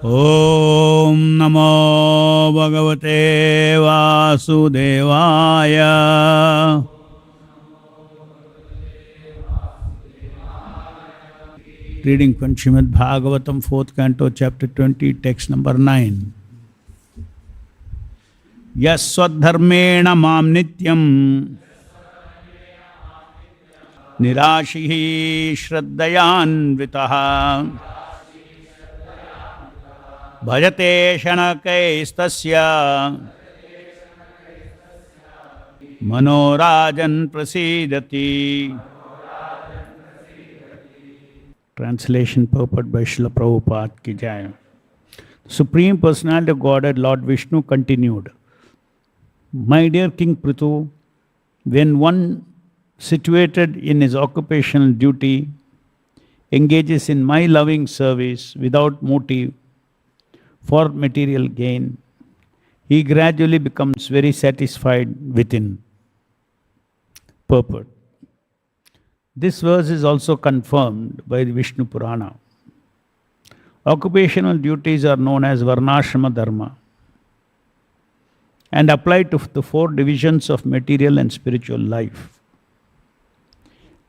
Om Namo Bhagavate Vasudevaya. Reading from Srimad Bhagavatam, 4th Canto, Chapter 20, Text number 9. Yaswadharmena mam nityam nirashihi shraddhayanvitaha bhajate shanakaistasya manorajan prasidati. Translation purport by Srila Prabhupada ki jai. The Supreme Personality of Godhead, Lord Vishnu, continued. My dear King Prithu, when one situated in his occupational duty engages in my loving service without motive for material gain, he gradually becomes very satisfied within. Purport. This verse is also confirmed by the Vishnu Purana. Occupational duties are known as Varnashrama Dharma and apply to the 4 divisions of material and spiritual life,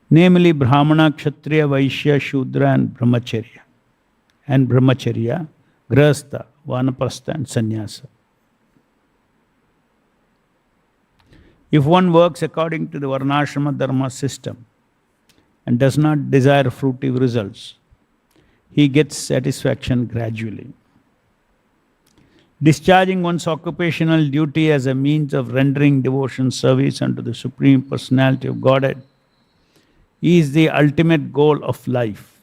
namely Brahmana, Kshatriya, Vaishya, Shudra and Brahmacharya, Grihastha, Vanaprastha and Sannyasa. If one works according to the Varnashrama Dharma system and does not desire fruitive results, he gets satisfaction gradually. Discharging one's occupational duty as a means of rendering devotion service unto the Supreme Personality of Godhead is the ultimate goal of life.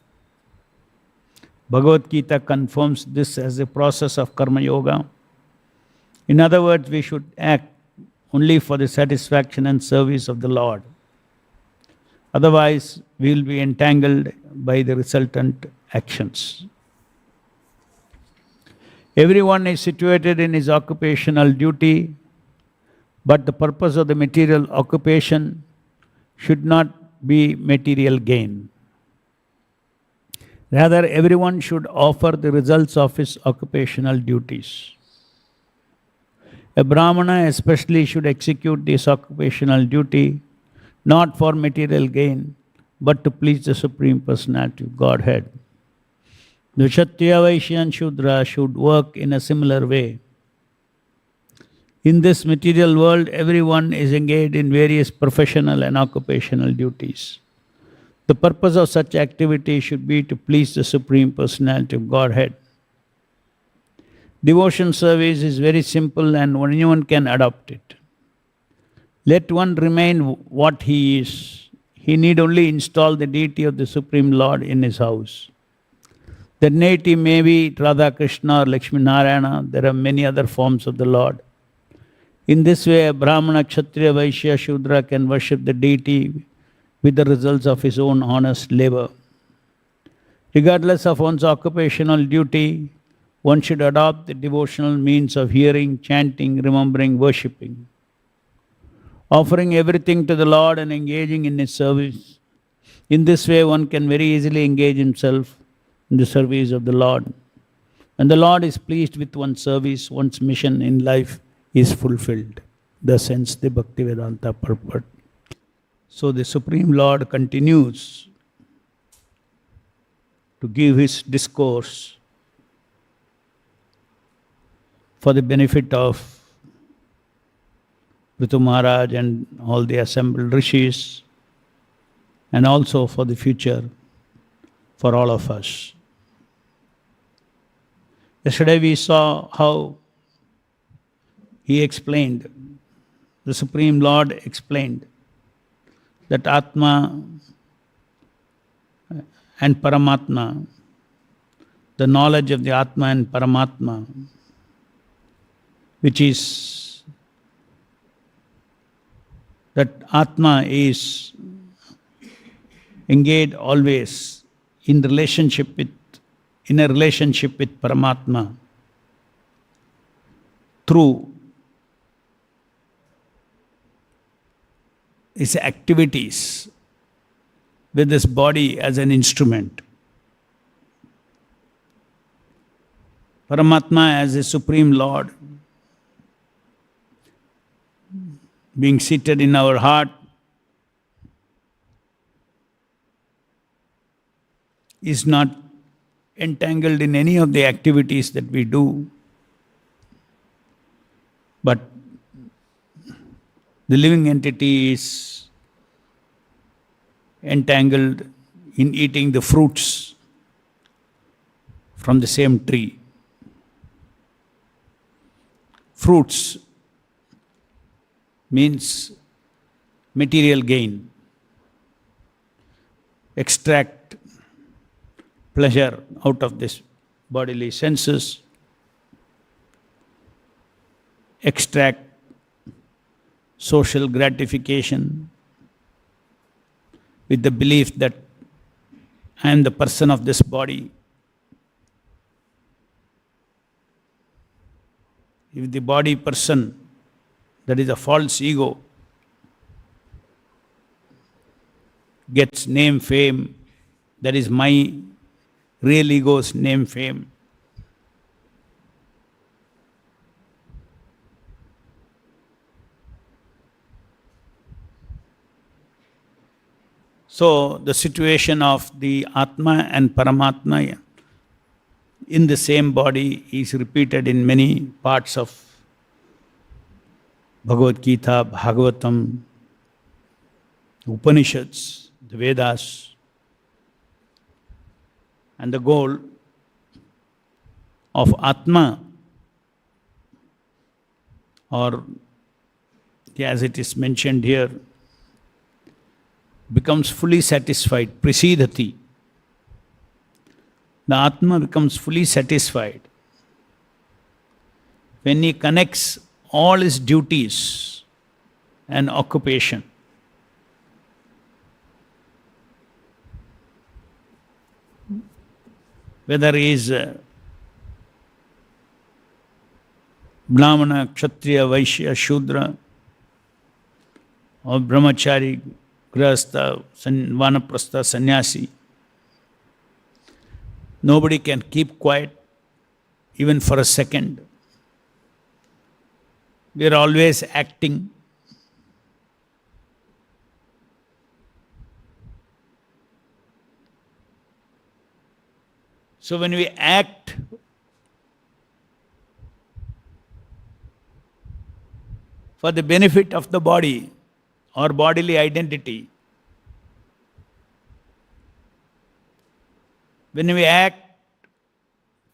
Bhagavad Gita confirms this as a process of karma yoga. In other words, we should act only for the satisfaction and service of the Lord. Otherwise, we will be entangled by the resultant actions. Everyone is situated in his occupational duty, but the purpose of the material occupation should not be material gain. Rather, everyone should offer the results of his occupational duties. A Brahmana especially should execute this occupational duty not for material gain, but to please the Supreme Personality of Godhead. The Kshatriya, Vaishya and Shudra should work in a similar way. In this material world, everyone is engaged in various professional and occupational duties. The purpose of such activity should be to please the Supreme Personality of Godhead. Devotion service is very simple and anyone can adopt it. Let one remain what he is. He need only install the deity of the Supreme Lord in his house. The deity may be Radha Krishna or Lakshmi Narayana. There are many other forms of the Lord. In this way, a Brahmana, Kshatriya, Vaishya, Shudra can worship the deity with the results of his own honest labor. Regardless of one's occupational duty, one should adopt the devotional means of hearing, chanting, remembering, worshipping. Offering everything to the Lord and engaging in His service. In this way, one can very easily engage himself in the service of the Lord. When the Lord is pleased with one's service, one's mission in life is fulfilled. Thus ends the Bhaktivedanta purport. So the Supreme Lord continues to give His discourse for the benefit of Prithu Maharaj and all the assembled rishis, and also for the future for all of us. Yesterday we saw how he explained, the Supreme Lord explained that Atma and Paramatma, the knowledge of the Atma and Paramatma, which is that Atma is engaged always in a relationship with Paramatma through his activities with this body as an instrument. Paramatma as a Supreme Lord, being seated in our heart, is not entangled in any of the activities that we do, but the living entity is entangled in eating the fruits from the same tree. Fruits means material gain, extract pleasure out of this bodily senses, extract social gratification with the belief that I am the person of this body. If the body person, that is a false ego, gets name, fame, that is my real ego's name, fame. So the situation of the Atma and Paramatma in the same body is repeated in many parts of Bhagavad Gita, Bhagavatam, Upanishads, the Vedas. And the goal of Atma, or as it is mentioned here, becomes fully satisfied, prasidhati. The Atma becomes fully satisfied when he connects all his duties and occupation. Whether he is Brahmana, Kshatriya, Vaishya, Shudra, or Brahmachari, Grihastha, Vanaprastha, Sannyasi. Nobody can keep quiet even for a second. We are always acting. So when we act for the benefit of the body or bodily identity, when we act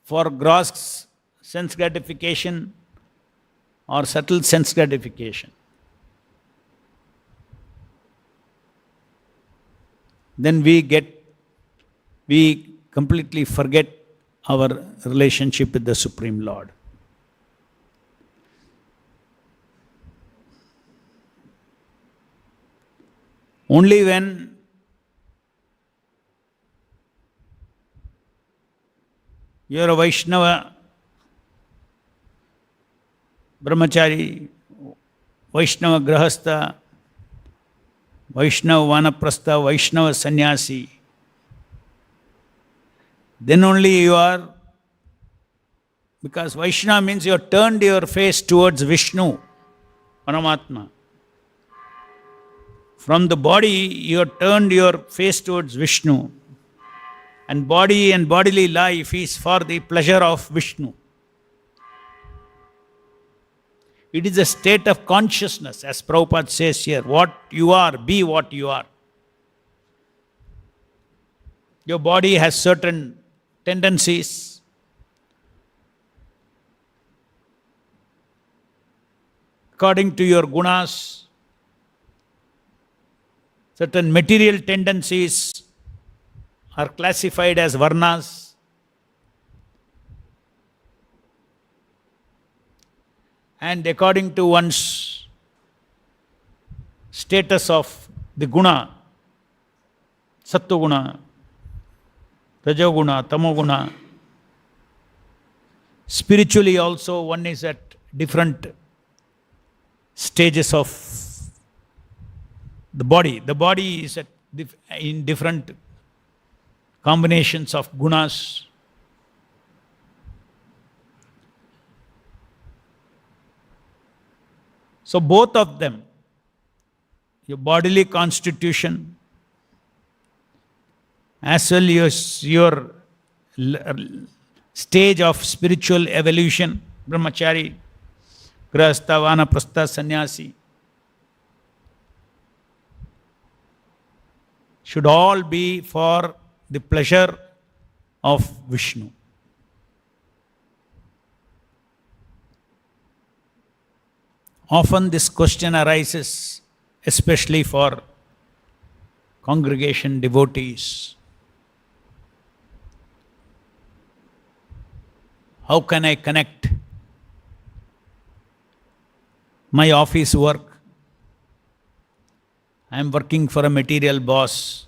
for gross sense gratification or subtle sense gratification, then we completely forget our relationship with the Supreme Lord. Only when you are a Vaishnava, Brahmachari, Vaishnava Grihastha, Vaishnava Vanaprastha, Vaishnava Sannyasi, then only you are, because Vaishnava means you have turned your face towards Vishnu, Paramatma. From the body, you have turned your face towards Vishnu. And body and bodily life is for the pleasure of Vishnu. It is a state of consciousness, as Prabhupada says here. What you are, be what you are. Your body has certain tendencies. According to your gunas, certain material tendencies are classified as varnas. And according to one's status of the guna, sattva-guna, rajoguna, tamoguna, spiritually also one is at different stages of the body. The body is in different combinations of gunas. So both of them, your bodily constitution as well as your stage of spiritual evolution, brahmachari, grahastha, vanaprastha, sannyasi, should all be for the pleasure of Vishnu. Often this question arises, especially for congregation devotees. How can I connect my office work? I am working for a material boss.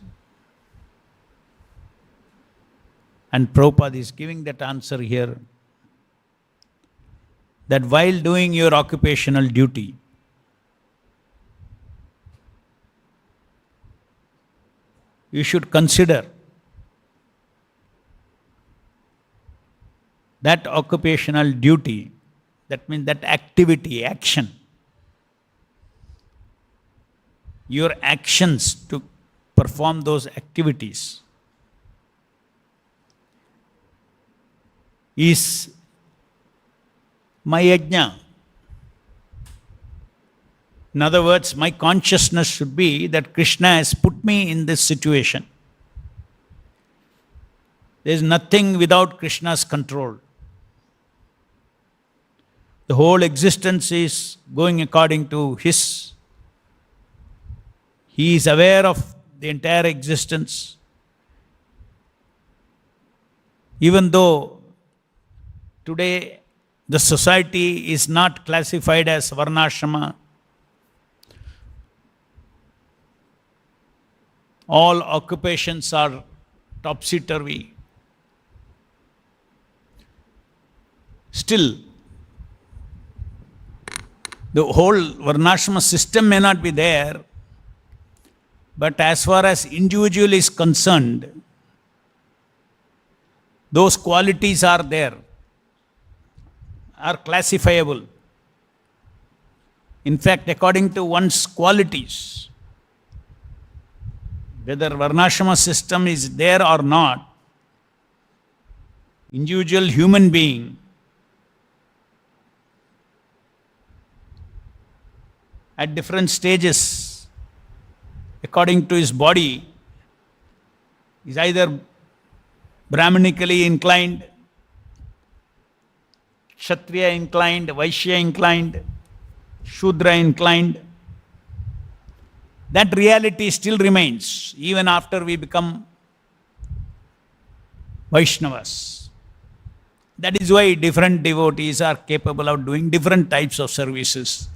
And Prabhupada is giving that answer here, that while doing your occupational duty, you should consider that occupational duty, that means that activity, action, your actions to perform those activities is my yajna. In other words, my consciousness should be that Krishna has put me in this situation. There is nothing without Krishna's control. The whole existence is going according to His. He is aware of the entire existence. Even though today the society is not classified as varnashrama, all occupations are topsy-turvy. Still, the whole varnashrama system may not be there, but as far as individual is concerned, those qualities are there, are classifiable. In fact, according to one's qualities, whether varnashrama system is there or not, individual human being at different stages, according to his body, is either Brahmanically inclined, Kshatriya inclined, Vaishya inclined, Shudra inclined. That reality still remains even after we become Vaishnavas. That is why different devotees are capable of doing different types of services.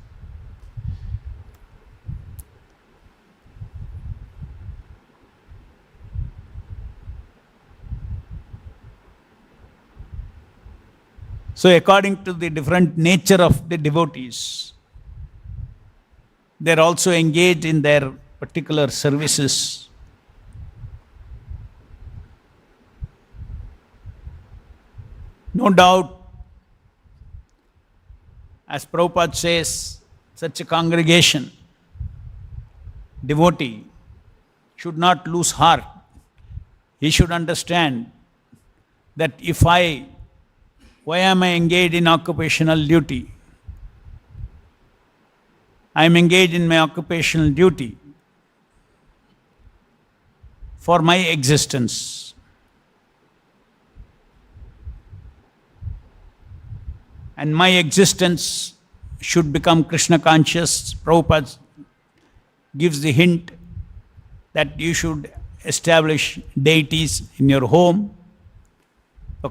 So according to the different nature of the devotees, they are also engaged in their particular services. No doubt, as Prabhupada says, such a congregation, devotee, should not lose heart. He should understand that why am I engaged in occupational duty? I am engaged in my occupational duty for my existence. And my existence should become Krishna conscious. Prabhupada gives the hint that you should establish deities in your home.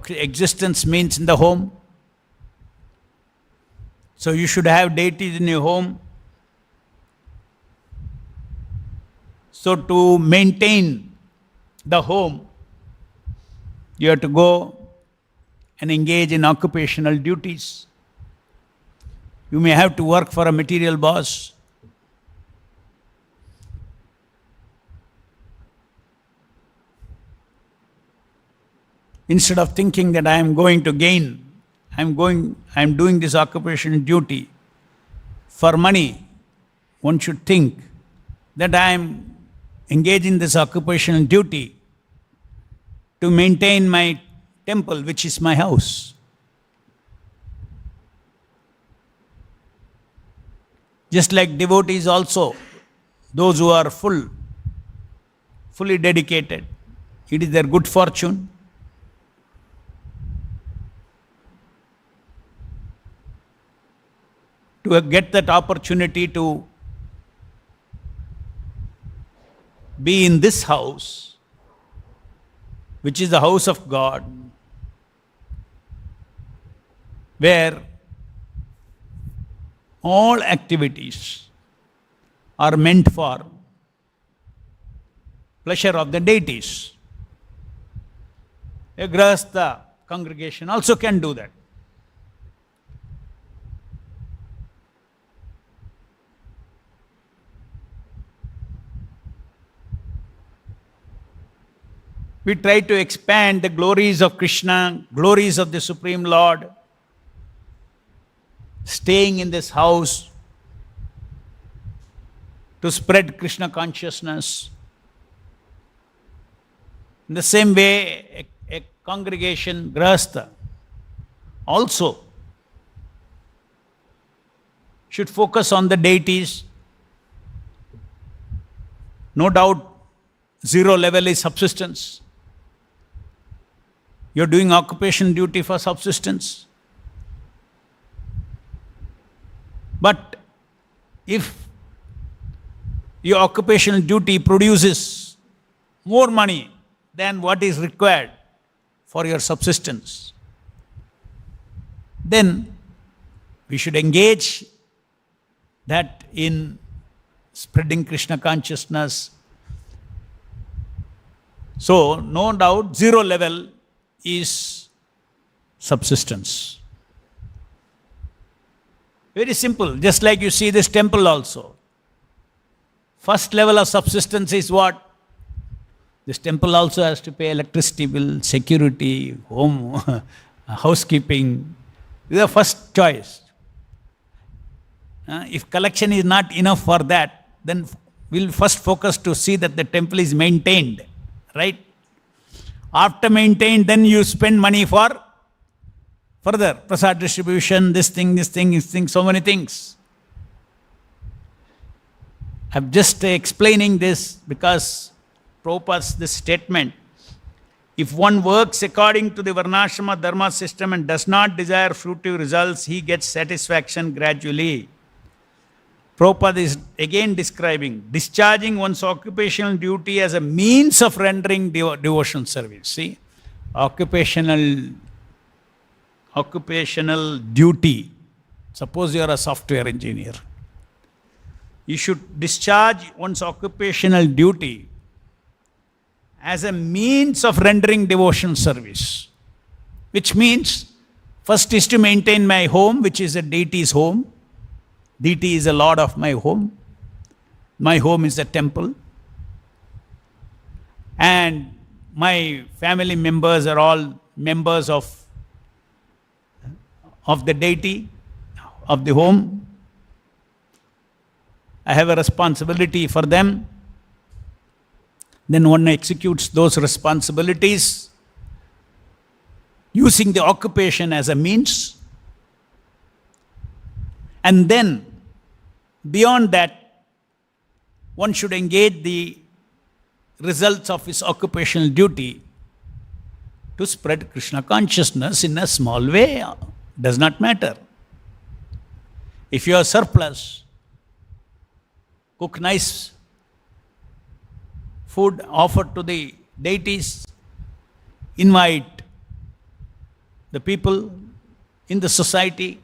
Existence means in the home. So you should have deities in your home. So to maintain the home, you have to go and engage in occupational duties. You may have to work for a material boss. Instead of thinking that I am going to gain, I am doing this occupational duty for money, one should think that I am engaged in this occupational duty to maintain my temple, which is my house. Just like devotees also, those who are fully dedicated, it is their good fortune. To get that opportunity to be in this house, which is the house of God, where all activities are meant for pleasure of the deities. A Grahastha congregation also can do that. We try to expand the glories of Krishna, glories of the Supreme Lord, staying in this house to spread Krishna consciousness. In the same way, a congregation, Grahastha, also should focus on the deities. No doubt, zero level is subsistence. You're doing occupation duty for subsistence. But if your occupational duty produces more money than what is required for your subsistence, then we should engage that in spreading Krishna consciousness. So, no doubt, zero level is subsistence. Very simple, just like you see this temple also. First level of subsistence is what? This temple also has to pay electricity bill, security, home, housekeeping. This is the first choice. If collection is not enough for that, then we'll first focus to see that the temple is maintained, right? After maintained, then you spend money for further prasad distribution, this thing, so many things. I'm just explaining this because Prabhupada's this statement, if one works according to the Varnashrama Dharma system and does not desire fruitive results, he gets satisfaction gradually. Prabhupada is again describing discharging one's occupational duty as a means of rendering devotional service. See, occupational duty. Suppose you are a software engineer. You should discharge one's occupational duty as a means of rendering devotional service. Which means, first is to maintain my home, which is a deity's home. Deity is the Lord of my home. My home is a temple. And my family members are all members of the deity, of the home. I have a responsibility for them. Then one executes those responsibilities using the occupation as a means. And then, beyond that, one should engage the results of his occupational duty to spread Krishna consciousness in a small way. Does not matter. If you are surplus, cook nice food offered to the deities, invite the people in the society,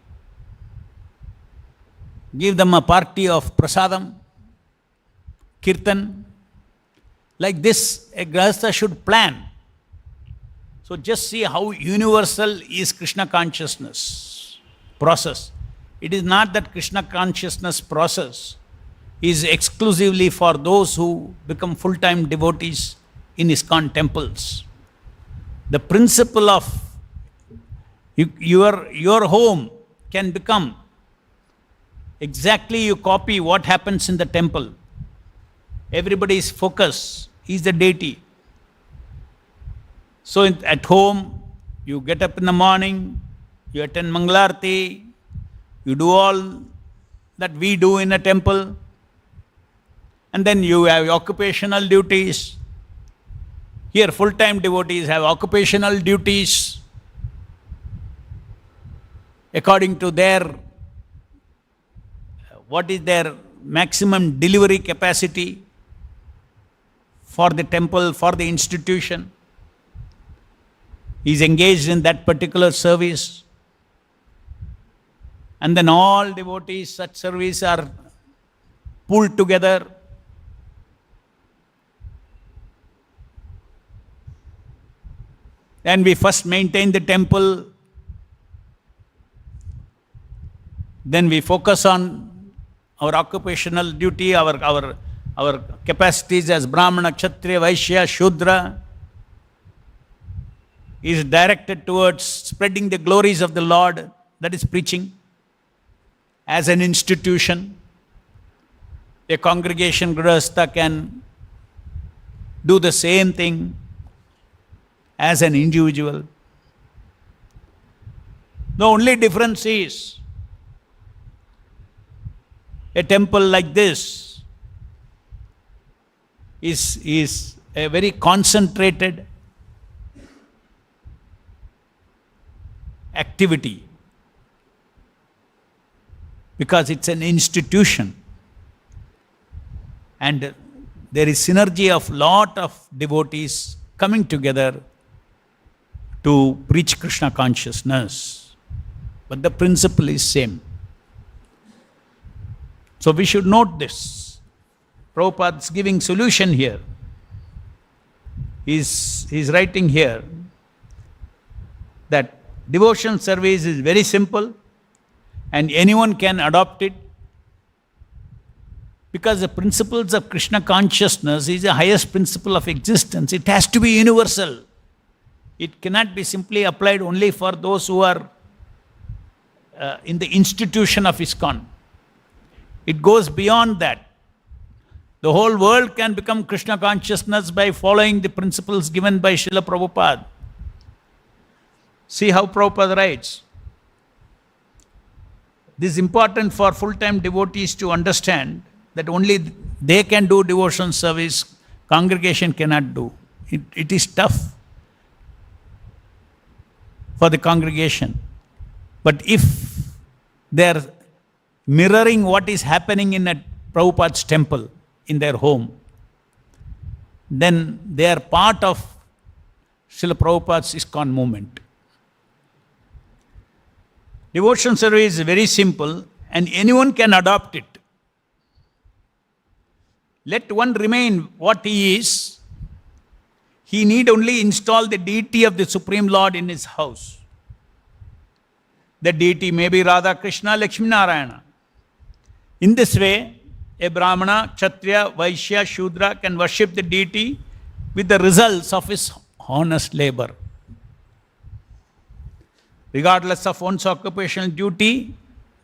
give them a party of prasadam, kirtan. Like this, a Grahastha should plan. So just see how universal is Krishna consciousness process. It is not that Krishna consciousness process is exclusively for those who become full-time devotees in ISKCON temples. The principle of your home can become Exactly you copy what happens in the temple. Everybody's focus is the deity. So at home, you get up in the morning, you attend Mangalarti, you do all that we do in a temple, and then you have occupational duties. Here, full-time devotees have occupational duties according to what is their maximum delivery capacity for the temple, for the institution. He is engaged in that particular service. And then all devotees, such service are pulled together. Then we first maintain the temple. Then we focus on our occupational duty, our capacities as Brahmana, Kshatriya, Vaishya, Shudra is directed towards spreading the glories of the Lord, that is preaching. As an institution, a congregation Grihastha can do the same thing as an individual. The only difference is a temple like this is a very concentrated activity because it's an institution and there is synergy of lot of devotees coming together to preach Krishna consciousness. But the principle is same. So we should note this. Prabhupada is giving solution here. He's writing here that devotion service is very simple and anyone can adopt it because the principles of Krishna consciousness is the highest principle of existence. It has to be universal. It cannot be simply applied only for those who are in the institution of ISKCON. It goes beyond that. The whole world can become Krishna consciousness by following the principles given by Srila Prabhupada. See how Prabhupada writes. This is important for full-time devotees to understand that only they can do devotion service, congregation cannot do. It is tough for the congregation. But if they are mirroring what is happening in a Prabhupada's temple, in their home, then they are part of Srila Prabhupada's ISKCON movement. Devotion service is very simple and anyone can adopt it. Let one remain what he is. He need only install the deity of the Supreme Lord in his house. The deity may be Radha, Krishna, Lakshmi, Narayana. In this way, a Brahmana, Kshatriya, Vaishya, Shudra can worship the deity with the results of his honest labor. Regardless of one's occupational duty,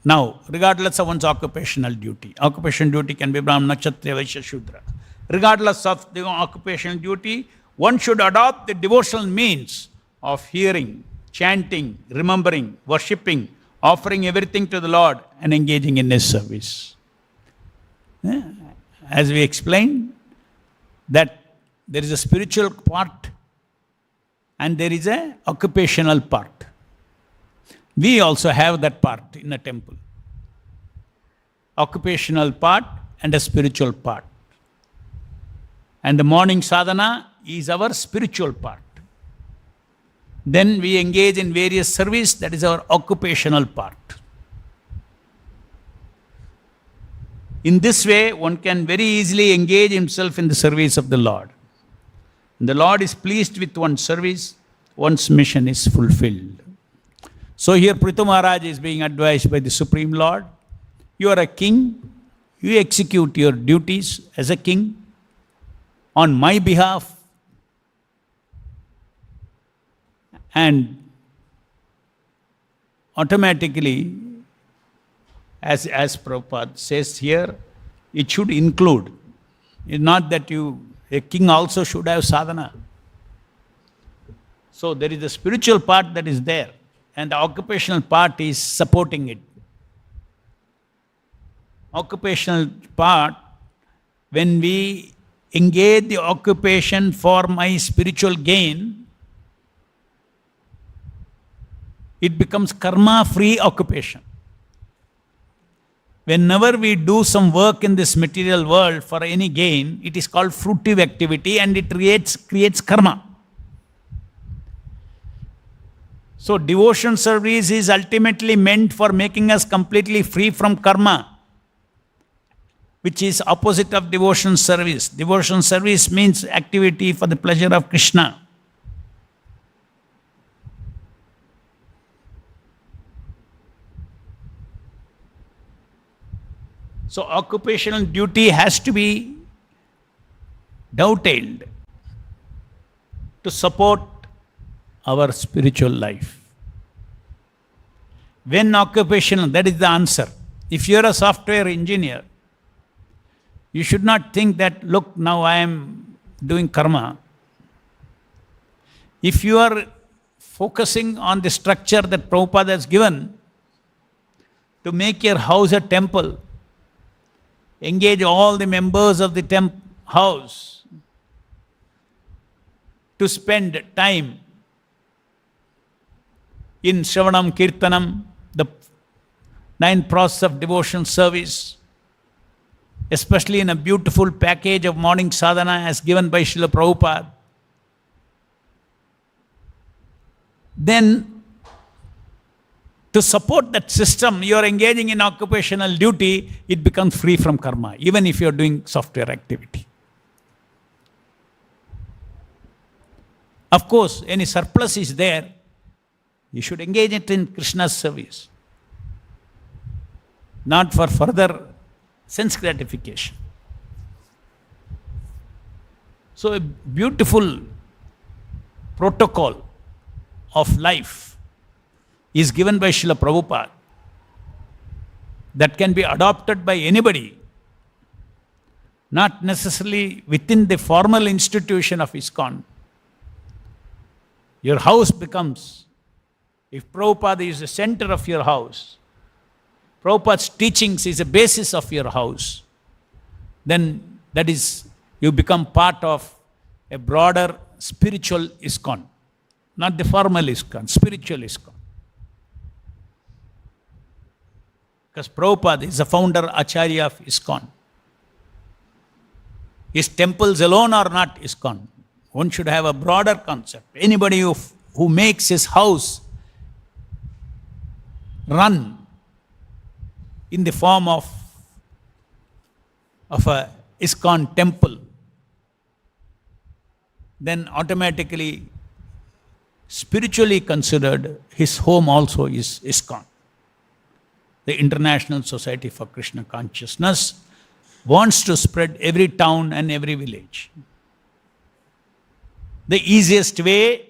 regardless of one's occupational duty can be Brahmana, Kshatriya, Vaishya, Shudra. Regardless of the occupational duty, one should adopt the devotional means of hearing, chanting, remembering, worshipping, offering everything to the Lord and engaging in His service. As we explained, that there is a spiritual part and there is an occupational part. We also have that part in a temple. Occupational part and a spiritual part. And the morning sadhana is our spiritual part. Then we engage in various service, that is our occupational part. In this way, one can very easily engage himself in the service of the Lord. When the Lord is pleased with one's service, one's mission is fulfilled. So here Prithu Maharaj is being advised by the Supreme Lord. You are a king, you execute your duties as a king on my behalf, and automatically As Prabhupada says here, it should include. It's not that a king also should have sadhana. So there is a spiritual part that is there, and the occupational part is supporting it. Occupational part, when we engage the occupation for my spiritual gain, it becomes karma-free occupation. Whenever we do some work in this material world for any gain, it is called fruitive activity and it creates karma. So devotion service is ultimately meant for making us completely free from karma, which is opposite of devotion service. Devotion service means activity for the pleasure of Krishna. So occupational duty has to be dovetailed to support our spiritual life. When occupational, that is the answer. If you are a software engineer, you should not think that, look, now I am doing karma. If you are focusing on the structure that Prabhupada has given to make your house a temple, engage all the members of the house to spend time in Shravanam, Kirtanam, the 9 process of devotion service, especially in a beautiful package of morning sadhana as given by Srila Prabhupada, then to support that system, you are engaging in occupational duty, it becomes free from karma, even if you are doing software activity. Of course, any surplus is there, you should engage it in Krishna's service, not for further sense gratification. So a beautiful protocol of life is given by Srila Prabhupada that can be adopted by anybody, not necessarily within the formal institution of ISKCON. Your house becomes, if Prabhupada is the center of your house, Prabhupada's teachings is the basis of your house, then that is, you become part of a broader spiritual ISKCON, not the formal ISKCON, spiritual ISKCON. Because Prabhupada is the founder, Acharya of ISKCON. His temples alone are not ISKCON. One should have a broader concept. Anybody who makes his house run in the form of a ISKCON temple, then automatically, spiritually considered, his home also is ISKCON. The International Society for Krishna Consciousness wants to spread every town and every village. The easiest way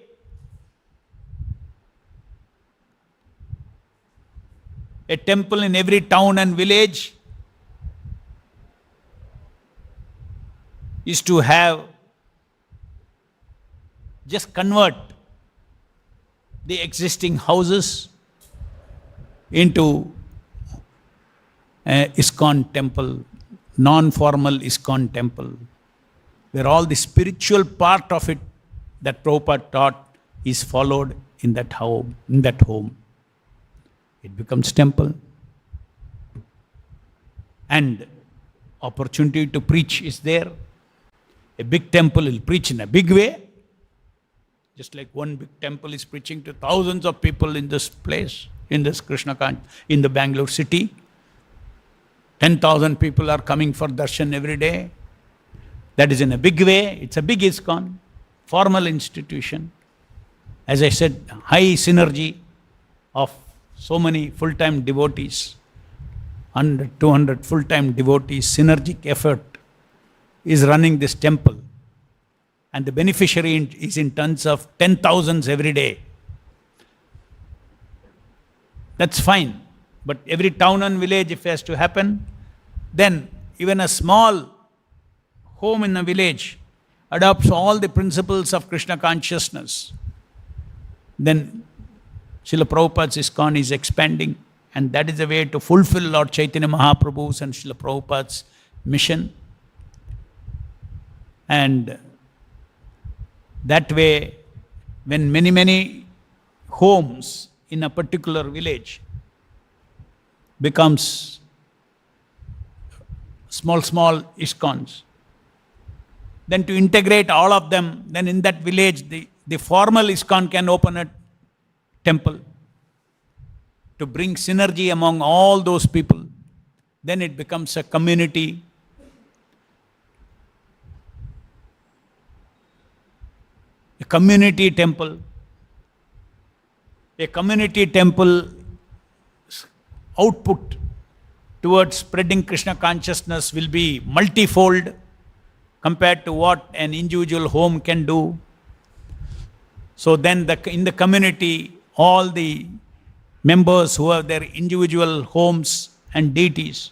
a temple in every town and village is to have, just convert the existing houses into ISKCON temple, non-formal ISKCON temple, where all the spiritual part of it that Prabhupada taught is followed in that home. It becomes temple. And opportunity to preach is there. A big temple will preach in a big way. Just like one big temple is preaching to thousands of people in this place, in this in the Bangalore city. 10,000 people are coming for darshan every day. That is in a big way. It's a big ISKCON, formal institution. As I said, high synergy of so many full-time devotees, 100, 200 full-time devotees, synergic effort is running this temple. And the beneficiary is in tons of 10,000s every day. That's fine. But every town and village, if it has to happen, then even a small home in a village adopts all the principles of Krishna consciousness, then Srila Prabhupada's ISKCON is expanding, and that is the way to fulfill Lord Chaitanya Mahaprabhu's and Srila Prabhupada's mission. And that way, when many homes in a particular village becomes small ISKCONs, then to integrate all of them, then in that village, the formal ISKCON can open a temple to bring synergy among all those people. Then it becomes a community. A community temple. A community temple output towards spreading Krishna consciousness will be multifold compared to what an individual home can do. So then in the community, all the members who have their individual homes and deities,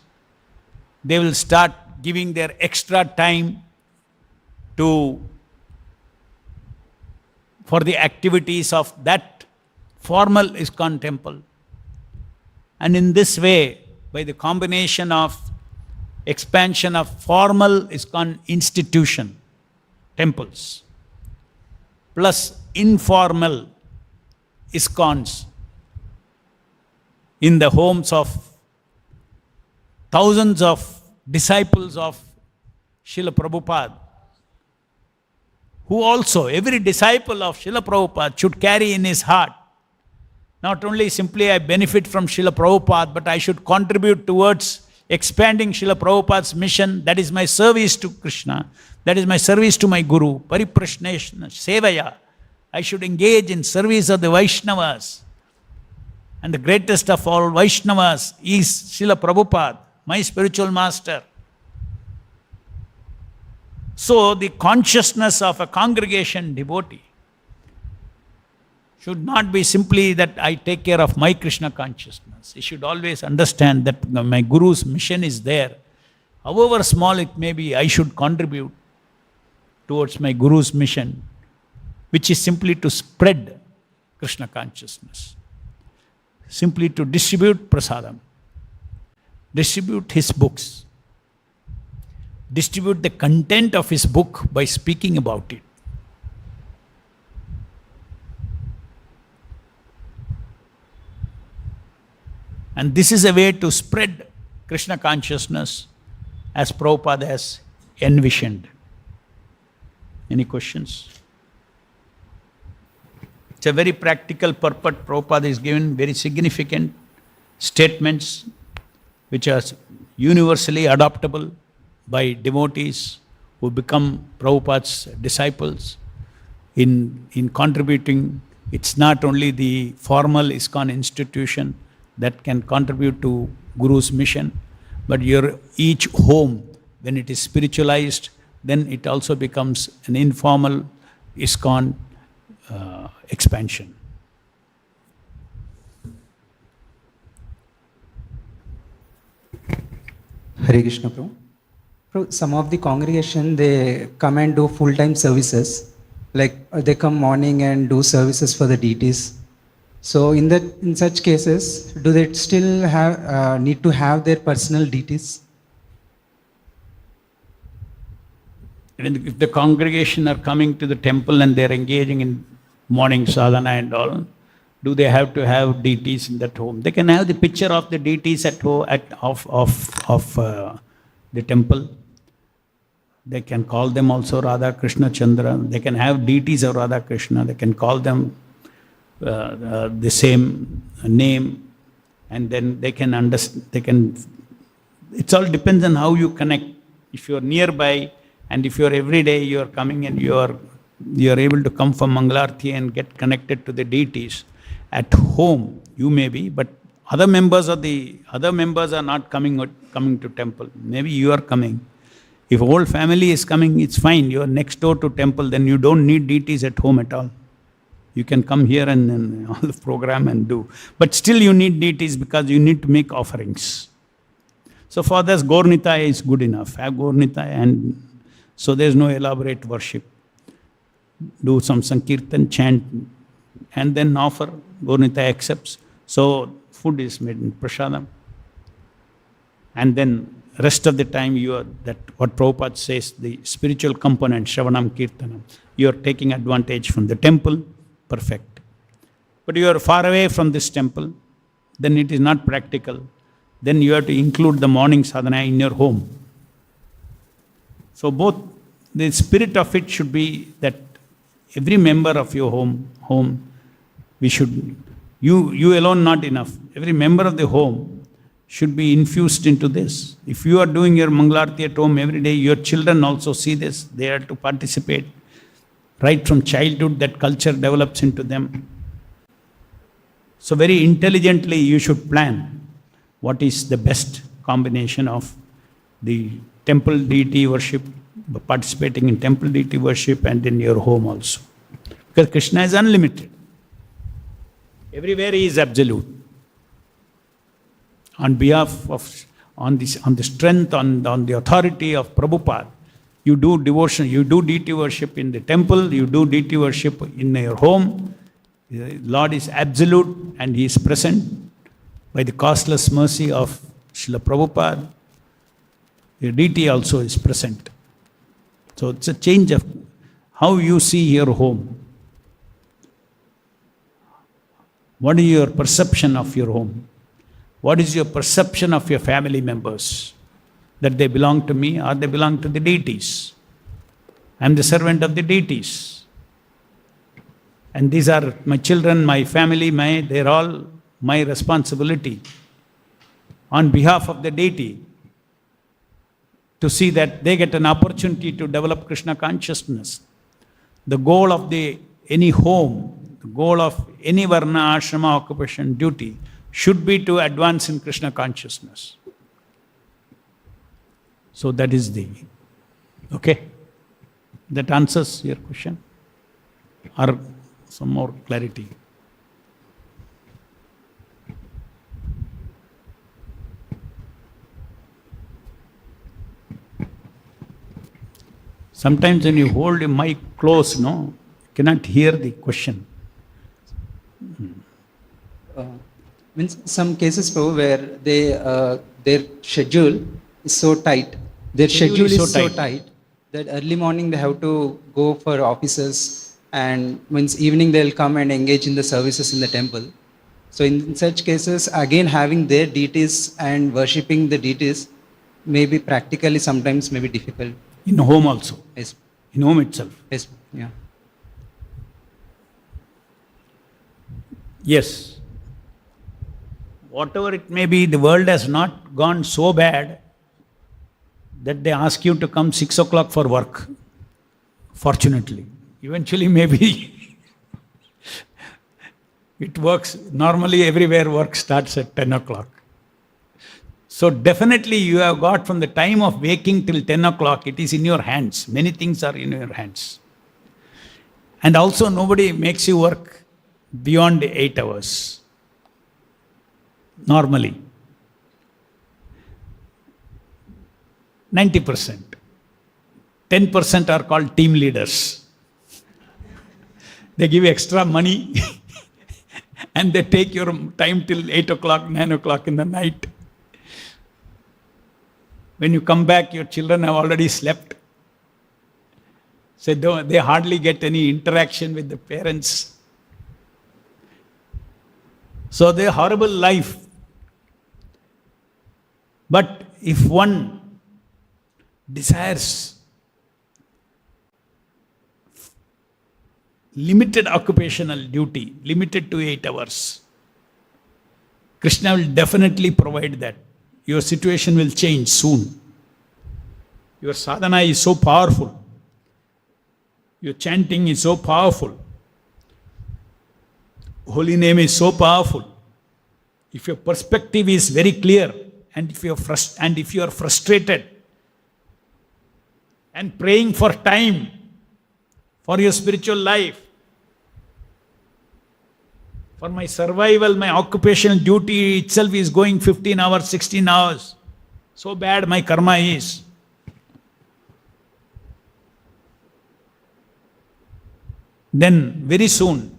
they will start giving their extra time for the activities of that formal ISKCON temple. And in this way, by the combination of expansion of formal ISKCON institution, temples, plus informal ISKCONs in the homes of thousands of disciples of Srila Prabhupada, who also, every disciple of Srila Prabhupada should carry in his heart, not only simply I benefit from Srila Prabhupada, but I should contribute towards expanding Srila Prabhupada's mission. That is my service to Krishna. That is my service to my Guru. Pariprashneshna, Sevaya. I should engage in service of the Vaishnavas. And the greatest of all Vaishnavas is Srila Prabhupada, my spiritual master. So the consciousness of a congregation devotee should not be simply that I take care of my Krishna consciousness. He should always understand that my Guru's mission is there. However small it may be, I should contribute towards my Guru's mission, which is simply to spread Krishna consciousness, simply to distribute prasadam, distribute his books, distribute the content of his book by speaking about it. And this is a way to spread Krishna consciousness as Prabhupada has envisioned. Any questions? It's a very practical purport. Prabhupada is given very significant statements which are universally adoptable by devotees who become Prabhupada's disciples in contributing. It's not only the formal ISKCON institution that can contribute to Guru's mission, but each home, when it is spiritualized, then it also becomes an informal ISKCON expansion. Hare Krishna, Prabhu. Prabhu, some of the congregation, they come and do full-time services, like they come morning and do services for the deities. So in such cases, do they still have need to have their personal deities? And if the congregation are coming to the temple and they are engaging in morning sadhana and all, do they have to have deities in that home? They can have the picture of the deities at home of the temple. They can call them also Radha Krishna Chandra. They can have deities of Radha Krishna. They can call them the same name, and then they can understand. It all depends on how you connect. If you are nearby, and if you are every day you are coming and you are able to come from Mangalarti and get connected to the deities. At home you may be, but other members are not coming to temple. Maybe you are coming. If whole family is coming, it's fine. You are next door to temple, then you don't need deities at home at all. You can come here and all the program and do. But still you need deities because you need to make offerings. So for this, Gaur-Nitaya is good enough. Have Gaur-Nitaya, and so there's no elaborate worship. Do some Sankirtan, chant, and then offer. Gaur-Nitaya accepts. So food is made in prasadam. And then rest of the time you are, that what Prabhupada says, the spiritual component, Shravanam, Kirtanam, you are taking advantage from the temple, perfect. But you are far away from this temple, then it is not practical. Then you have to include the morning sadhana in your home. So both, the spirit of it should be that every member of your home, we should, you alone not enough. Every member of the home should be infused into this. If you are doing your Mangalarti at home every day, your children also see this. They are to participate. Right from childhood, that culture develops into them. So very intelligently you should plan what is the best combination of the temple deity worship, participating in temple deity worship, and in your home also. Because Krishna is unlimited. Everywhere he is absolute. On behalf of, on the strength, on the authority of Prabhupada, you do devotion, you do deity worship in the temple, you do deity worship in your home. The Lord is absolute and he is present by the costless mercy of Srila Prabhupada. The deity also is present. So it's a change of how you see your home. What is your perception of your home? What is your perception of your family members? That they belong to me or they belong to the deities? I am the servant of the deities. And these are my children, my family, they are all my responsibility on behalf of the deity to see that they get an opportunity to develop Krishna consciousness. The goal of any home, the goal of any varna, ashrama, occupation, duty should be to advance in Krishna consciousness. So that is okay? That answers your question? Or some more clarity? Sometimes when you hold your mic close, you cannot hear the question. Means some cases, Prabhu, where their schedule is so tight. Their schedule is so tight that early morning they have to go for offices, and means evening they'll come and engage in the services in the temple. So in such cases, again having their deities and worshipping the deities may be practically sometimes may be difficult. In home also. Yes. In home itself. Yes. Yeah. Yes. Whatever it may be, the world has not gone so bad that they ask you to come 6 o'clock for work. Fortunately. Eventually maybe it works. Normally everywhere work starts at 10 o'clock. So definitely you have got from the time of waking till 10 o'clock, it is in your hands. Many things are in your hands. And also nobody makes you work beyond 8 hours. Normally. 90%. 10% are called team leaders. They give extra money and they take your time till 8 o'clock, 9 o'clock in the night. When you come back, your children have already slept. So they hardly get any interaction with the parents. So they're horrible life. But if one desires limited occupational duty, limited to 8 hours, Krishna will definitely provide that. Your situation will change soon. Your sadhana is so powerful. Your chanting is so powerful. Holy name is so powerful. If your perspective is very clear, and if you are frustrated and praying for time for your spiritual life, For my survival, my occupational duty itself is going 15 hours, 16 hours. So bad my karma is. Then very soon,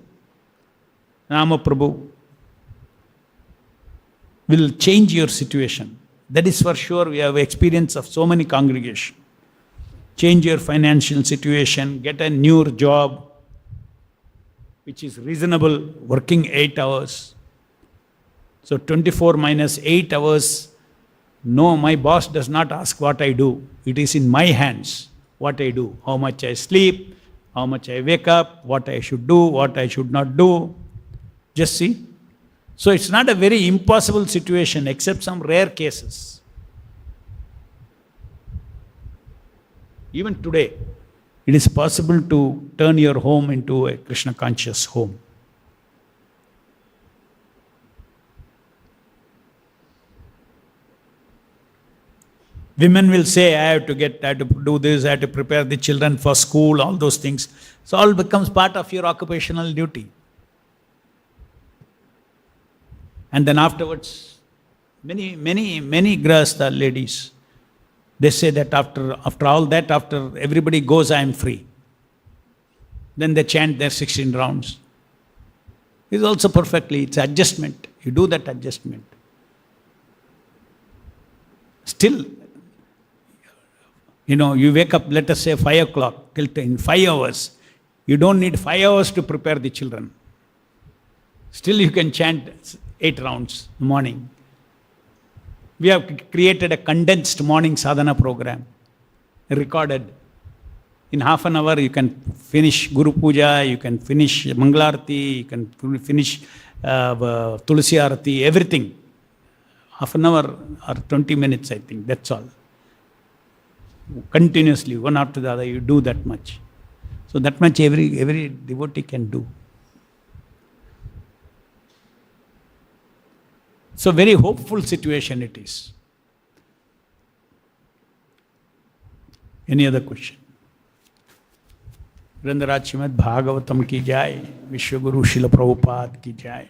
Rama Prabhu will change your situation. That is for sure. We have experience of so many congregations. Change your financial situation, get a new job, which is reasonable, working 8 hours. So 24 minus 8 hours, no, my boss does not ask what I do. It is in my hands what I do, how much I sleep, how much I wake up, what I should do, what I should not do. Just see. So it's not a very impossible situation except some rare cases. Even today, it is possible to turn your home into a Krishna conscious home. Women will say, I have to do this, I have to prepare the children for school, all those things. So all becomes part of your occupational duty. And then afterwards, many grahastha ladies, they say that after all that, after everybody goes, I am free. Then they chant their 16 rounds. It's also perfectly, it's adjustment. You do that adjustment. Still, you wake up, let us say 5 o'clock, in 5 hours. You don't need 5 hours to prepare the children. Still you can chant 8 rounds in the morning. We have created a condensed morning sadhana program, recorded. In half an hour you can finish Guru Puja, you can finish Mangalarti, you can finish Tulsi Arati, everything. Half an hour or 20 minutes, I think, that's all. Continuously, one after the other, you do that much. So that much every devotee can do. So very hopeful situation it is. Any other question? Srimad Bhagavatam ki jai, Vishwaguru Srila Prabhupada ki jai.